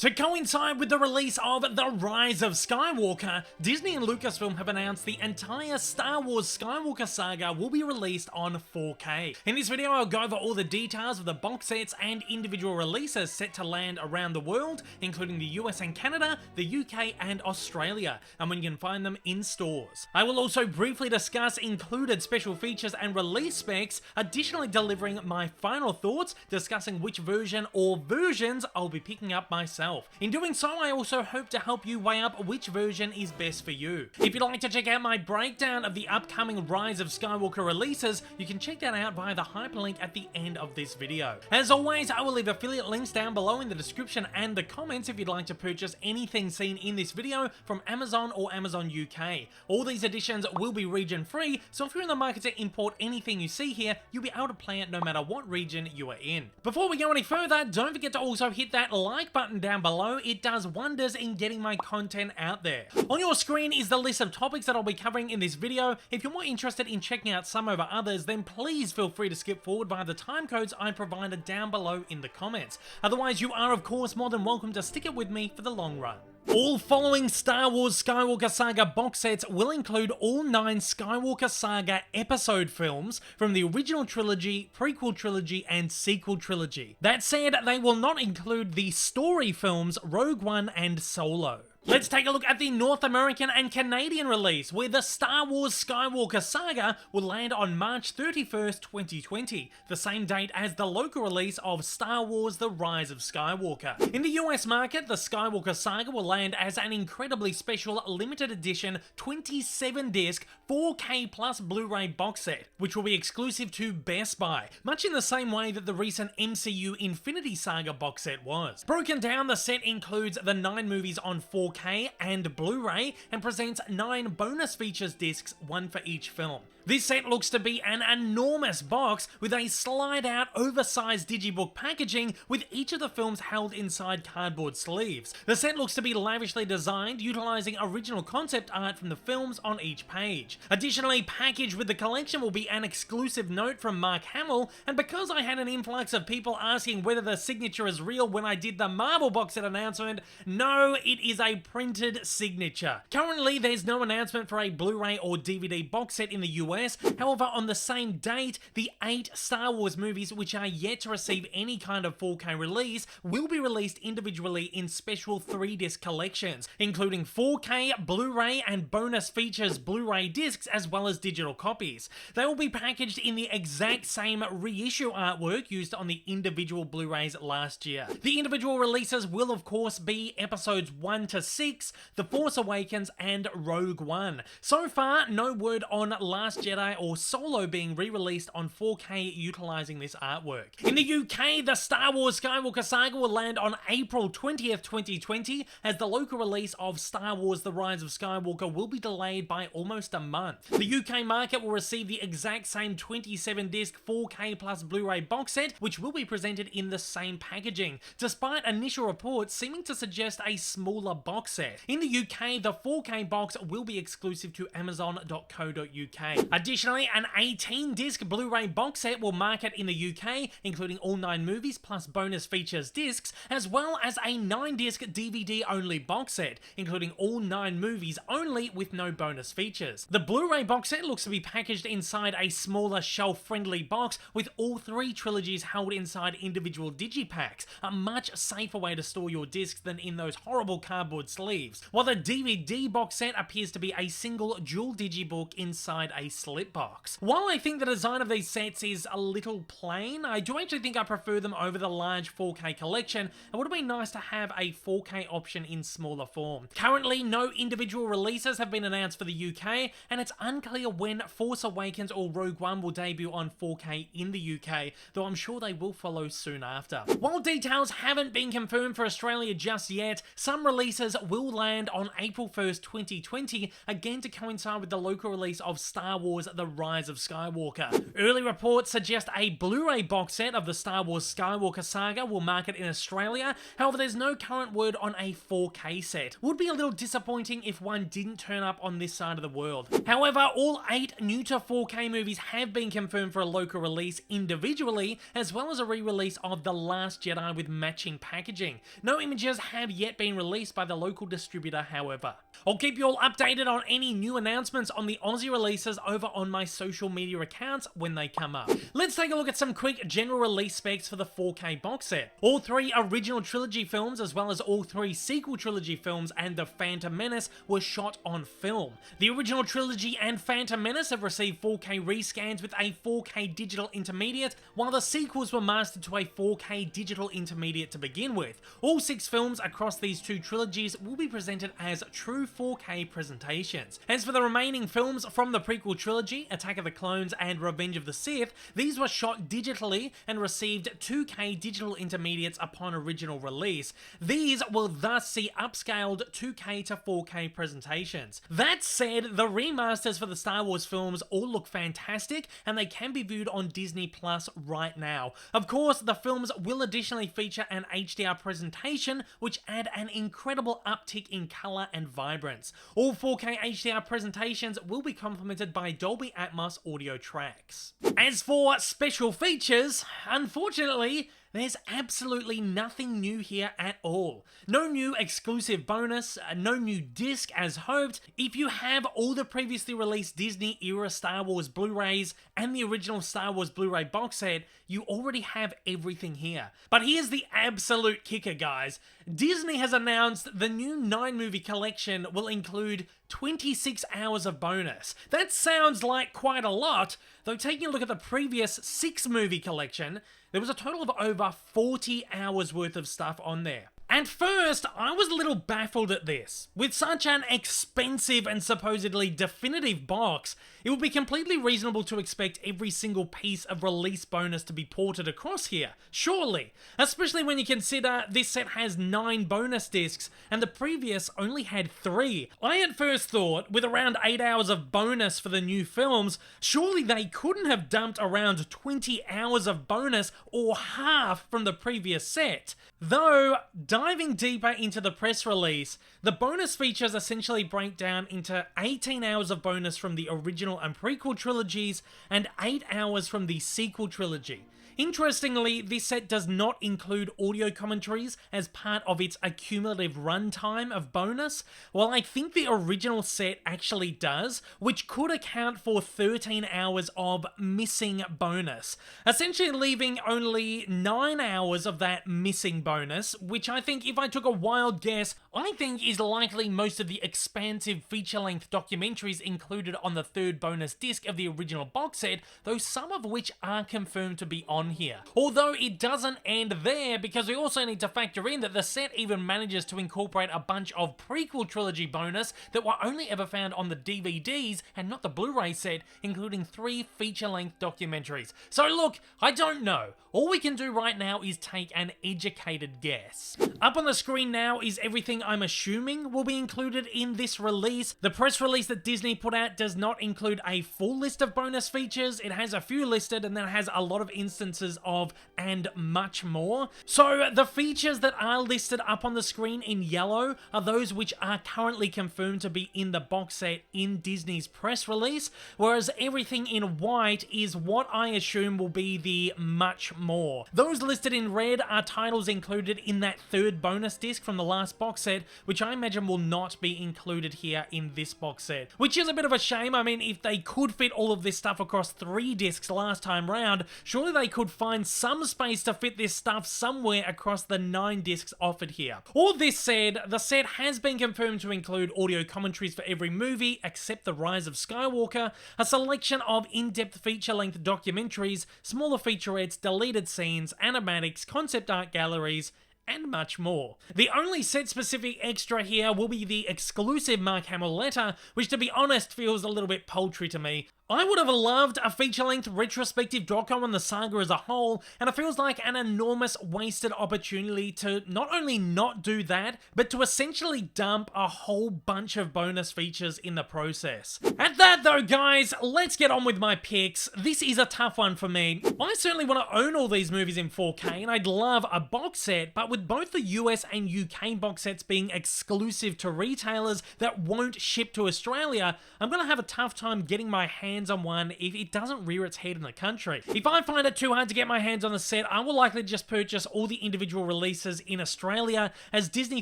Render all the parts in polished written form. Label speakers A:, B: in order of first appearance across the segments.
A: To coincide with the release of The Rise of Skywalker, Disney and Lucasfilm have announced the entire Star Wars Skywalker Saga will be released on 4K. In this video, I'll go over all the details of the box sets and individual releases set to land around the world, including the US and Canada, the UK and Australia, and when you can find them in stores. I will also briefly discuss included special features and release specs, additionally delivering my final thoughts, discussing which version or versions I'll be picking up myself. In doing so, I also hope to help you weigh up which version is best for you. If you'd like to check out my breakdown of the upcoming Rise of Skywalker releases, you can check that out via the hyperlink at the end of this video. As always, I will leave affiliate links down below in the description and the comments if you'd like to purchase anything seen in this video from Amazon or Amazon UK. All these editions will be region free, so if you're in the market to import anything you see here, you'll be able to play it no matter what region you are in. Before we go any further, don't forget to also hit that like button down below. It does wonders in getting my content out there. On your screen is the list of topics that I'll be covering in this video. If you're more interested in checking out some over others, then please feel free to skip forward via the time codes I provided down below in the comments. Otherwise, you are of course more than welcome to stick it with me for the long run. All following Star Wars Skywalker Saga box sets will include all 9 Skywalker Saga episode films from the original trilogy, prequel trilogy, and sequel trilogy. That said, they will not include the story films Rogue One and Solo. Let's take a look at the North American and Canadian release, where the Star Wars Skywalker Saga will land on March 31st, 2020, the same date as the local release of Star Wars The Rise of Skywalker. In the US market, the Skywalker Saga will land as an incredibly special limited edition 27-disc 4K plus Blu-ray box set, which will be exclusive to Best Buy, much in the same way that the recent MCU Infinity Saga box set was. Broken down, the set includes the 9 movies on 4K and Blu-ray and presents 9 bonus features discs, one for each film. This set looks to be an enormous box with a slide-out, oversized digibook packaging with each of the films held inside cardboard sleeves. The set looks to be lavishly designed, utilizing original concept art from the films on each page. Additionally, packaged with the collection will be an exclusive note from Mark Hamill, and because I had an influx of people asking whether the signature is real when I did the Marvel box set announcement, no, it is a printed signature. Currently, there's no announcement for a Blu-ray or DVD box set in the US. However, on the same date, the 8 Star Wars movies which are yet to receive any kind of 4K release will be released individually in special 3-disc collections, including 4K, Blu-ray, and bonus features Blu-ray discs as well as digital copies. They will be packaged in the exact same reissue artwork used on the individual Blu-rays last year. The individual releases will of course be episodes 1 to 6, The Force Awakens, and Rogue One. So far, no word on Last Jedi or Solo being re-released on 4K utilizing this artwork. In the UK, the Star Wars Skywalker Saga will land on April 20th, 2020, as the local release of Star Wars The Rise of Skywalker will be delayed by almost a month. The UK market will receive the exact same 27-disc 4K plus Blu-ray box set, which will be presented in the same packaging, despite initial reports seeming to suggest a smaller box set. In the UK, the 4K box will be exclusive to Amazon.co.uk. Additionally, an 18-disc Blu-ray box set will market in the UK, including all 9 movies plus bonus features discs, as well as a 9-disc DVD-only box set, including all 9 movies only with no bonus features. The Blu-ray box set looks to be packaged inside a smaller shelf-friendly box with all 3 trilogies held inside individual digipacks, a much safer way to store your discs than in those horrible cardboard sleeves, while the DVD box set appears to be a single dual digibook inside a slip box. While I think the design of these sets is a little plain, I do actually think I prefer them over the large 4K collection. It would have been nice to have a 4K option in smaller form. Currently, no individual releases have been announced for the UK, and it's unclear when Force Awakens or Rogue One will debut on 4K in the UK, though I'm sure they will follow soon after. While details haven't been confirmed for Australia just yet, some releases cinemas will land on April 1st, 2020, again to coincide with the local release of Star Wars The Rise of Skywalker. Early reports suggest a Blu-ray box set of the Star Wars Skywalker Saga will market in Australia, however there's no current word on a 4K set. Would be a little disappointing if one didn't turn up on this side of the world. However, all 8 new to 4K movies have been confirmed for a local release individually, as well as a re-release of The Last Jedi with matching packaging. No images have yet been released by the local distributor, however. I'll keep you all updated on any new announcements on the Aussie releases over on my social media accounts when they come up. Let's take a look at some quick general release specs for the 4K box set. All 3 original trilogy films, as well as all 3 sequel trilogy films and The Phantom Menace, were shot on film. The original trilogy and Phantom Menace have received 4K rescans with a 4K digital intermediate, while the sequels were mastered to a 4K digital intermediate to begin with. All 6 films across these 2 trilogies will be presented as true 4K presentations. As for the remaining films from the prequel trilogy, Attack of the Clones and Revenge of the Sith, these were shot digitally and received 2K digital intermediates upon original release. These will thus see upscaled 2K to 4K presentations. That said, the remasters for the Star Wars films all look fantastic and they can be viewed on Disney Plus right now. Of course, the films will additionally feature an HDR presentation which add an incredible uptick in colour and vibrance. All 4K HDR presentations will be complemented by Dolby Atmos audio tracks. As for special features, unfortunately, there's absolutely nothing new here at all. No new exclusive bonus, no new disc as hoped. If you have all the previously released Disney era Star Wars Blu-rays and the original Star Wars Blu-ray box set, you already have everything here. But here's the absolute kicker, guys. Disney has announced the new 9-movie collection will include 26 hours of bonus. That sounds like quite a lot, though taking a look at the previous 6-movie collection, there was a total of over 40 hours worth of stuff on there. At first, I was a little baffled at this. With such an expensive and supposedly definitive box, it would be completely reasonable to expect every single piece of release bonus to be ported across here, surely. Especially when you consider this set has 9 bonus discs and the previous only had 3. I at first thought, with around 8 hours of bonus for the new films, surely they couldn't have dumped around 20 hours of bonus or half from the previous set. Though, diving deeper into the press release, the bonus features essentially break down into 18 hours of bonus from the original and prequel trilogies and 8 hours from the sequel trilogy. Interestingly, this set does not include audio commentaries as part of its accumulative runtime of bonus, while I think the original set actually does, which could account for 13 hours of missing bonus, essentially leaving only 9 hours of that missing bonus, which I think, if I took a wild guess, I think is likely most of the expansive feature-length documentaries included on the 3rd bonus disc of the original box set, though some of which are confirmed to be on here. Although it doesn't end there, because we also need to factor in that the set even manages to incorporate a bunch of prequel trilogy bonus that were only ever found on the DVDs and not the Blu-ray set, including 3 feature-length documentaries. So look, I don't know. All we can do right now is take an educated guess. Up on the screen now is everything I'm assuming will be included in this release. The press release that Disney put out does not include a full list of bonus features. It has a few listed and then has a lot of instances of and much more. So the features that are listed up on the screen in yellow are those which are currently confirmed to be in the box set in Disney's press release, whereas everything in white is what I assume will be the much more. Those listed in red are titles included in that 3rd bonus disc from the last box set, which I imagine will not be included here in this box set, which is a bit of a shame. I mean, if they could fit all of this stuff across 3 discs last time round, surely they could find some space to fit this stuff somewhere across the 9 discs offered here. All this said, the set has been confirmed to include audio commentaries for every movie except The Rise of Skywalker, a selection of in-depth feature-length documentaries, smaller featurettes, deleted scenes, animatics, concept art galleries, and much more. The only set-specific extra here will be the exclusive Mark Hamill letter, which to be honest feels a little bit paltry to me. I would have loved a feature-length retrospective doco on the saga as a whole, and it feels like an enormous wasted opportunity to not only not do that, but to essentially dump a whole bunch of bonus features in the process. At that though, guys, let's get on with my picks. This is a tough one for me. I certainly want to own all these movies in 4K, and I'd love a box set, but with both the US and UK box sets being exclusive to retailers that won't ship to Australia, I'm gonna have a tough time getting my hands on one if it doesn't rear its head in the country. If I find it too hard to get my hands on the set, I will likely just purchase all the individual releases in Australia, as Disney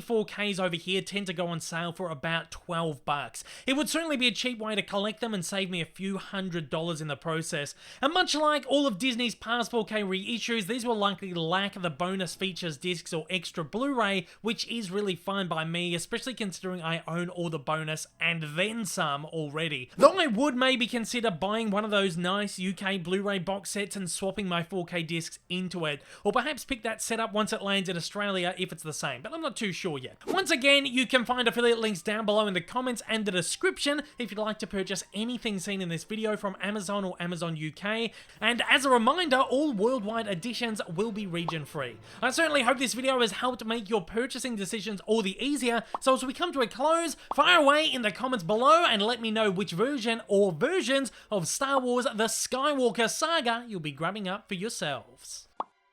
A: 4Ks over here tend to go on sale for about $12. It would certainly be a cheap way to collect them and save me a few $100s in the process. And much like all of Disney's past 4K reissues, these will likely lack the bonus features discs or extra Blu-ray, which is really fine by me, especially considering I own all the bonus and then some already. Though I would maybe consider buying one of those nice UK Blu-ray box sets and swapping my 4K discs into it, or perhaps pick that setup once it lands in Australia if it's the same, but I'm not too sure yet. Once again, you can find affiliate links down below in the comments and the description if you'd like to purchase anything seen in this video from Amazon or Amazon UK, and as a reminder, all worldwide editions will be region free. I certainly hope this video has helped make your purchasing decisions all the easier, so as we come to a close, fire away in the comments below and let me know which version or versions of Star Wars The Skywalker Saga you'll be grabbing up for yourselves.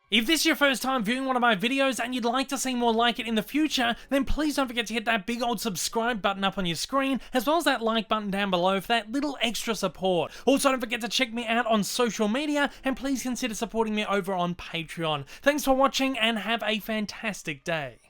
A: If this is your first time viewing one of my videos and you'd like to see more like it in the future, then please don't forget to hit that big old subscribe button up on your screen, as well as that like button down below for that little extra support. Also, don't forget to check me out on social media, and please consider supporting me over on Patreon. Thanks for watching and have a fantastic day.